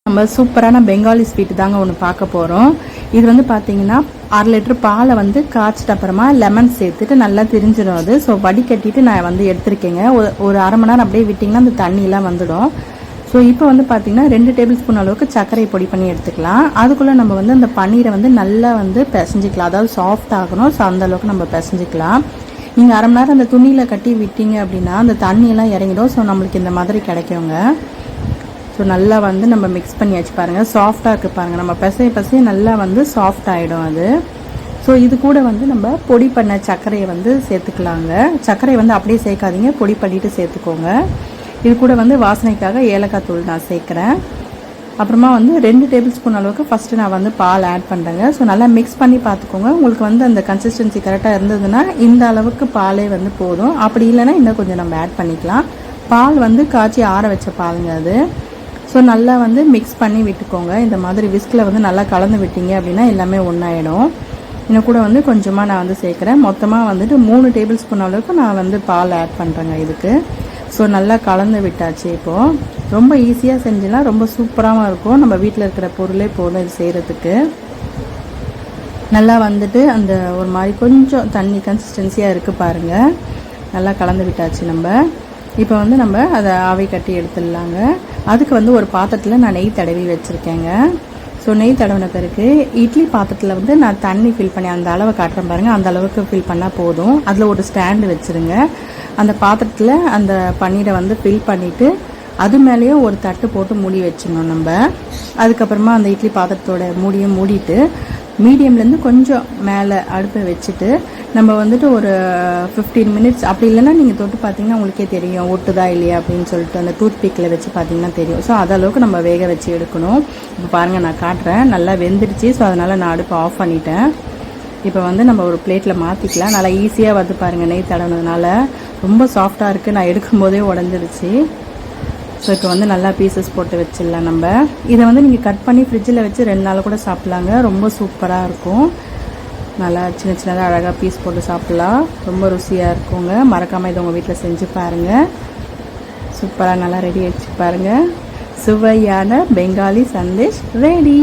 நம்ம சூப்பரான பெங்காலி ஸ்வீட் தாங்க ஒன்று பார்க்க போகிறோம். இது வந்து பார்த்தீங்கன்னா 1/2 லிட்டர் பாலை வந்து காய்ச்சிட்டு அப்புறமா லெமன் சேர்த்துட்டு நல்லா திரிஞ்சிடும் அது. ஸோ வடிகட்டிட்டு நான் வந்து எடுத்திருக்கேங்க. ஒரு அரை மணி நேரம் அப்படியே விட்டிங்கன்னா அந்த தண்ணியெலாம் வந்துடும். ஸோ இப்போ வந்து பார்த்தீங்கன்னா 2 டேபிள் ஸ்பூன் அளவுக்கு சர்க்கரை பொடி பண்ணி எடுத்துக்கலாம். அதுக்குள்ளே நம்ம வந்து அந்த பன்னீரை வந்து நல்லா வந்து பிசைஞ்சிக்கலாம். அதாவது சாஃப்ட் ஆகணும். ஸோ அந்த அளவுக்கு நம்ம பிசைஞ்சிக்கலாம். நீங்கள் அரை மணி நேரம் அந்த துணியில் கட்டி விட்டீங்க அப்படின்னா அந்த தண்ணியெல்லாம் இறங்கிடும். ஸோ நம்மளுக்கு இந்த மாதிரி கிடைக்குங்க. ஸோ நல்லா வந்து நம்ம மிக்ஸ் பண்ணி வச்சு பாருங்கள். சாஃப்டாக இருக்குது பாருங்கள். நம்ம பிசைய நல்லா வந்து சாஃப்ட் ஆகிடும் அது. ஸோ இது கூட வந்து நம்ம பொடி பண்ண சர்க்கரையை வந்து சேர்த்துக்கலாங்க. சர்க்கரையை வந்து அப்படியே சேர்க்காதீங்க, பொடி பண்ணிவிட்டு சேர்த்துக்கோங்க. இது கூட வந்து வாசனைக்காக ஏலக்காய் தூள் நான் சேர்க்குறேன். அப்புறமா வந்து 2 டேபிள் ஸ்பூன் அளவுக்கு ஃபஸ்ட்டு நான் வந்து பால் ஆட் பண்ணுறேங்க. ஸோ நல்லா மிக்ஸ் பண்ணி பார்த்துக்கோங்க. உங்களுக்கு வந்து அந்த கன்சிஸ்டன்சி கரெக்டாக இருந்ததுன்னா இந்த அளவுக்கு பாலே வந்து போதும். அப்படி இல்லைன்னா இன்னும் கொஞ்சம் நம்ம ஆட் பண்ணிக்கலாம். பால் வந்து காய்ச்சி ஆற வச்ச பாலுங்க அது. ஸோ நல்லா வந்து மிக்ஸ் பண்ணி விட்டுக்கோங்க. இந்த மாதிரி விஸ்கில் வந்து நல்லா கலந்து விட்டீங்க அப்படின்னா எல்லாமே ஒன்றாயிடும். இன்னும் கூட வந்து கொஞ்சமாக நான் வந்து சேர்க்குறேன். மொத்தமாக வந்துட்டு 3 டேபிள் ஸ்பூன் அளவுக்கு நான் வந்து பால் ஆட் பண்ணுறேங்க இதுக்கு. ஸோ நல்லா கலந்து விட்டாச்சு. இப்போது ரொம்ப ஈஸியாக செஞ்சிடலாம், ரொம்ப சூப்பராகவும் இருக்கும். நம்ம வீட்டில் இருக்கிற பொருளே போதும் இது செய்கிறதுக்கு. நல்லா வந்துட்டு அந்த ஒரு மாதிரி கொஞ்சம் தண்ணி கன்சிஸ்டன்சியாக இருக்குது பாருங்கள். நல்லா கலந்து விட்டாச்சு நம்ம. இப்போ வந்து நம்ம அதை ஆவி கட்டி எடுத்துடலாங்க. அதுக்கு வந்து ஒரு பாத்திரத்தில் நான் நெய் தடவி வச்சுருக்கேங்க. ஸோ நெய் தடவின பிறகு இட்லி பாத்திரத்தில் வந்து நான் தண்ணி ஃபில் பண்ணி அந்த அளவை காட்டுறேன் பாருங்கள். அந்த அளவுக்கு ஃபில் பண்ணால் போதும். அதில் ஒரு ஸ்டாண்டு வச்சுருங்க. அந்த பாத்திரத்தில் அந்த பன்னீரை வந்து ஃபில் பண்ணிவிட்டு அது மேலேயே ஒரு தட்டு போட்டு மூடி வச்சிடணும் நம்ம. அதுக்கப்புறமா அந்த இட்லி பாத்திரத்தோட மூடியை மூடிட்டு மீடியம்லேருந்து கொஞ்சம் மேலே அடுப்பை வச்சுட்டு நம்ம வந்துட்டு ஒரு 15 மினிட்ஸ், அப்படி இல்லைன்னா நீங்கள் தொட்டு பார்த்தீங்கன்னா உங்களுக்கே தெரியும் ஒட்டுதா இல்லையா அப்படின்னு சொல்லிட்டு அந்த டூத் பிக்கில் வச்சு பார்த்தீங்கன்னா தெரியும். ஸோ அதளவுக்கு நம்ம வேக வச்சு எடுக்கணும். இப்போ பாருங்கள் நான் காட்டுறேன். நல்லா வெந்துடுச்சு. ஸோ அதனால் நான் அடுப்பை ஆஃப் பண்ணிட்டேன். இப்போ வந்து நம்ம ஒரு பிளேட்டில் மாற்றிக்கலாம். நல்லா ஈஸியாக வந்து பாருங்கள் நெய் தடவினதுனால ரொம்ப சாஃப்டாக இருக்குது. நான் எடுக்கும்போதே உடஞ்சிருச்சு. ஸோ இப்போ வந்து நல்லா பீசஸ் போட்டு வச்சிடலாம் நம்ம. இதை வந்து நீங்கள் கட் பண்ணி ஃப்ரிட்ஜில் வச்சு 2 நாள் கூட சாப்பிட்லாங்க. ரொம்ப சூப்பராக இருக்கும். நல்லா சின்ன சின்னதாக அழகாக பீஸ் போட்டு சாப்பிட்லாம். ரொம்ப ருசியாக இருக்குங்க. மறக்காமல் இதை உங்கள் வீட்டில் செஞ்சு பாருங்கள். சூப்பராக நல்லா ரெடி ஆகிடுச்சு பாருங்கள். சுவையான பெங்காலி சந்தேஷ் ரெடி.